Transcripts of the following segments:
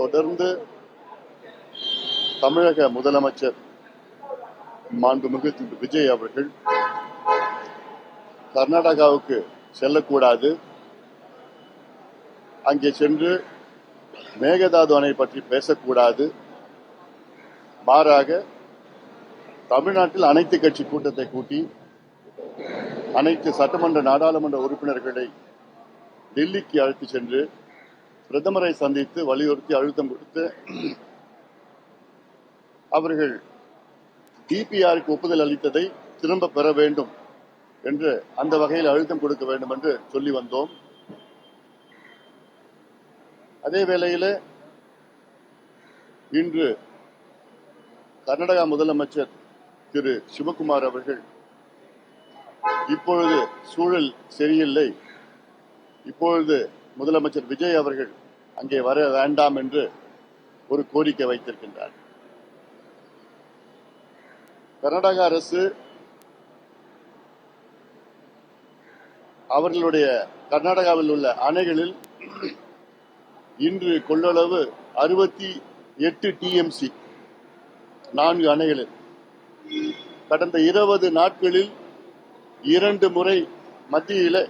தொடர்ந்து தமிழக முதலமைச்சர் மாண்புமிகு திரு விஜய் அவர்கள் கர்நாடகாவுக்கு செல்லக்கூடாது, அங்கே சென்று மேகதாது அணை பற்றி பேசக்கூடாது, மாறாக தமிழ்நாட்டில் அனைத்து கட்சி கூட்டத்தை கூட்டி அனைத்து சட்டமன்ற நாடாளுமன்ற உறுப்பினர்களை டெல்லிக்கு அழைத்து சென்று பிரதமரை சந்தித்து வலியுறுத்தி அழுத்தம் கொடுத்து அவர்கள் டிபிஆருக்கு ஒப்புதல் அளித்ததை திரும்ப பெற வேண்டும் என்று அந்த வகையில் அழுத்தம் கொடுக்க வேண்டும் என்று சொல்லி வந்தோம். அதே வேளையில் இன்று கர்நாடகா முதலமைச்சர் திரு சிவகுமார் அவர்கள் இப்பொழுது சூழல் சரியில்லை, இப்பொழுது முதலமைச்சர் விஜய் அவர்கள் அங்கே வர வேண்டாம் என்று ஒரு கோரிக்கை வைத்திருக்கின்றார். கர்நாடக அரசு அவர்களுடைய கர்நாடகாவில் உள்ள அணைகளில் இன்று கொள்ளளவு 68 டிஎம்சி 4 அணைகளில் கடந்த 20 நாட்களில் 2 முறை மத்தியில்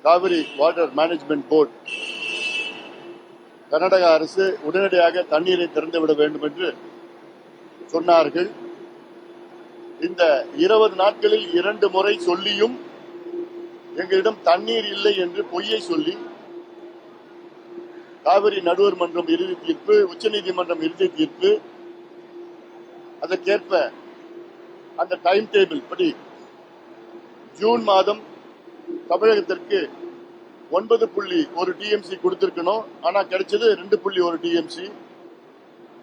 Kaveri water management board Karnataka அரசு உடனடியாக தண்ணீரை திறந்துவிட வேண்டும் என்று சொன்னார்கள். இந்த 20 நாட்களில் 2 முறை சொல்லியும் எங்களிடம் தண்ணீர் இல்லை என்று பொய்யை சொல்லி காவிரி நடுவர் மன்றம் இறுதி தீர்ப்பு, உச்சநீதிமன்றம் இறுதி தீர்ப்பு, அதற்கேற்ப அந்த டைம் டேபிள் படி ஜூன் மாதம் தமிழகத்திற்கு 9.1 டிஎம்சி கொடுத்திருக்கணும், ஆனா கிடைச்சது 2.1 டிஎம்சி.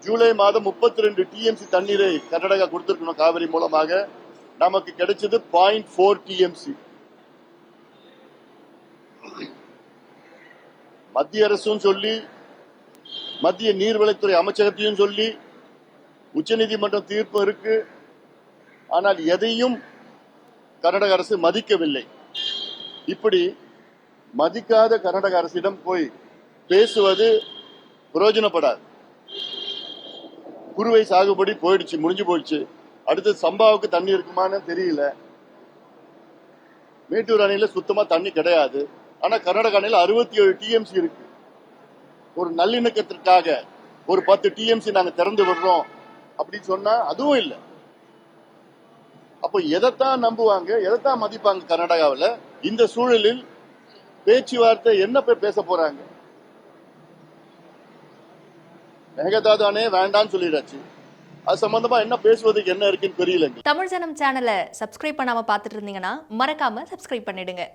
ஜூலை மாதம் 32 டிஎம்சி தண்ணீரை கர்நாடகா கொடுத்திருக்கணும் காவிரி மூலமாக, நமக்கு கிடைச்சது 0.4 டிஎம்சி. மத்திய அரசும் சொல்லி, மத்திய நீர்வளத்துறை அமைச்சகத்தையும் சொல்லி, உச்சநீதிமன்றம் தீர்ப்பு இருக்கு, ஆனால் எதையும் கர்நாடக அரசு மதிக்கவில்லை. இப்படி மதிக்காத கர்நாடக அரசிடம் போய் பேசுவது பிரயோஜனப்படாது. குறுவை சாகுபடி போயிடுச்சு, முடிஞ்சு போயிடுச்சு. அடுத்து சம்பாவுக்கு தண்ணி இருக்குமான்னு தெரியல. மேட்டூர் அணையில சுத்தமா தண்ணி கிடையாது, ஆனா கர்நாடக அணையில 67 டிஎம்சி இருக்கு. ஒரு நல்லிணக்கத்திற்காக ஒரு 10 டிஎம்சி நாங்க திறந்து விடுறோம் அப்படின்னு சொன்னா அதுவும் இல்லை. அப்போ எதைத்தான் நம்புவாங்க, எதைத்தான் மதிப்பாங்க கர்நாடகாவில்? இந்த சூழலில் பேச்சுவார்த்தை என்ன பேச போறாங்க? மேகதாது அணையே வேண்டான்னு சொல்லிடாச்சு, அது சம்பந்தமா என்ன பேசுவதுக்கு என்ன இருக்குன்னு தெரியல. தமிழ் ஜனம் சேனலை சப்ஸ்கிரைப் பண்ணாம பார்த்துட்டு இருந்தீங்கன்னா மறக்காம சப்ஸ்கிரைப் பண்ணிடுங்க.